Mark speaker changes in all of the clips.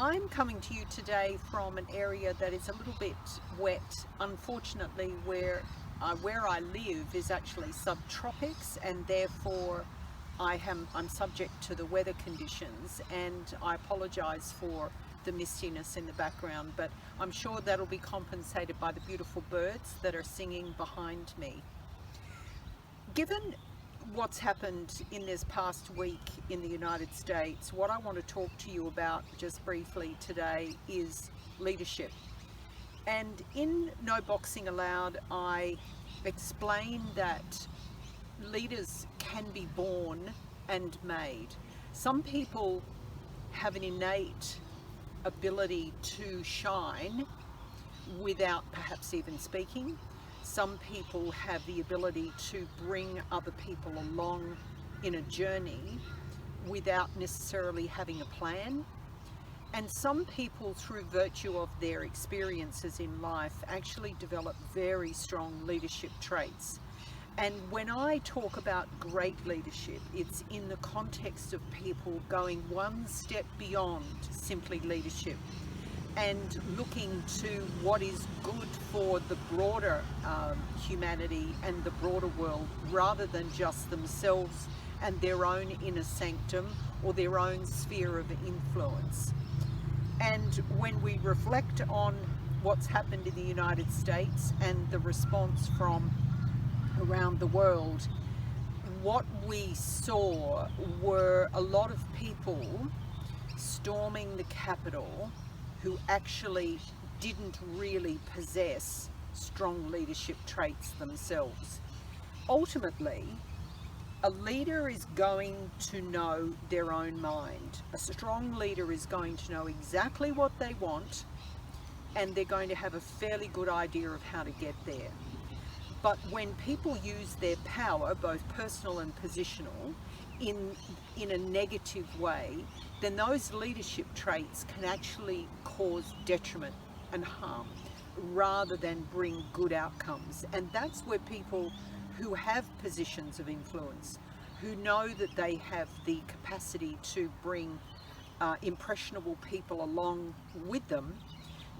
Speaker 1: I'm coming to you today from an area that is a little bit wet. Unfortunately, where I live is actually subtropics, and therefore I'm subject to the weather conditions, and I apologize for the mistiness in the background, but I'm sure that'll be compensated by the beautiful birds that are singing behind me. Given what's happened in this past week in the United States, what I want to talk to you about just briefly today is leadership. And in No Boxing Allowed, I explain that leaders can be born and made. Some people have an innate ability to shine without perhaps even speaking. Some people have the ability to bring other people along in a journey without necessarily having a plan. And some people, through virtue of their experiences in life, actually develop very strong leadership traits. And when I talk about great leadership, it's in the context of people going one step beyond simply leadership and looking to what is good for the broader humanity and the broader world, rather than just themselves and their own inner sanctum or their own sphere of influence. And when we reflect on what's happened in the United States and the response from around the world, what we saw were a lot of people storming the Capitol who actually didn't really possess strong leadership traits themselves. Ultimately, a leader is going to know their own mind. A strong leader is going to know exactly what they want, and they're going to have a fairly good idea of how to get there. But when people use their power, both personal and positional, in a negative way, then those leadership traits can actually cause detriment and harm rather than bring good outcomes. And that's where people who have positions of influence, who know that they have the capacity to bring impressionable people along with them,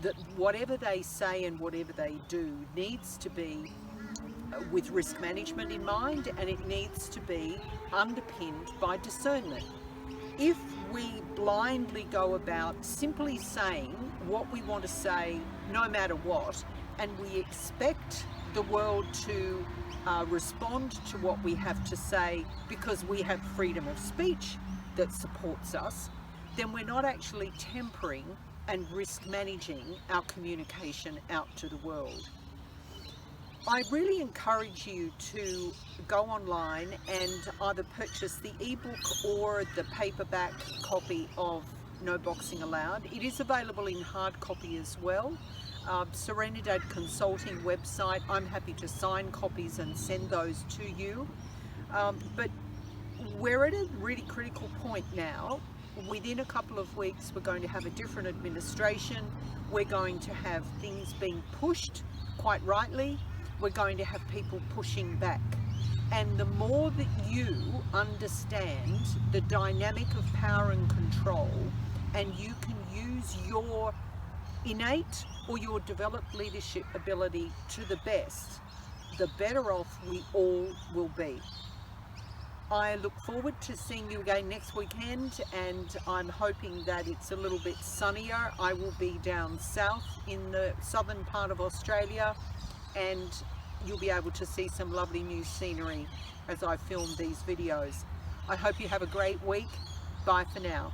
Speaker 1: that whatever they say and whatever they do needs to be with risk management in mind, and it needs to be underpinned by discernment. If we blindly go about simply saying what we want to say no matter what, and we expect the world to respond to what we have to say because we have freedom of speech that supports us, then we're not actually tempering and risk managing our communication out to the world. I really encourage you to go online and either purchase the ebook or the paperback copy of No Boxing Allowed. It is available in hard copy as well. Serenidad Consulting website, I'm happy to sign copies and send those to you. But we're at a really critical point now. Within a couple of weeks, we're going to have a different administration. We're going to have things being pushed, quite rightly. We're going to have people pushing back. And the more that you understand the dynamic of power and control, and you can use your innate or your developed leadership ability to the best, the better off we all will be. I look forward to seeing you again next weekend, and I'm hoping that it's a little bit sunnier. I will be down south in the southern part of Australia, and you'll be able to see some lovely new scenery as I film these videos. I hope you have a great week. Bye for now.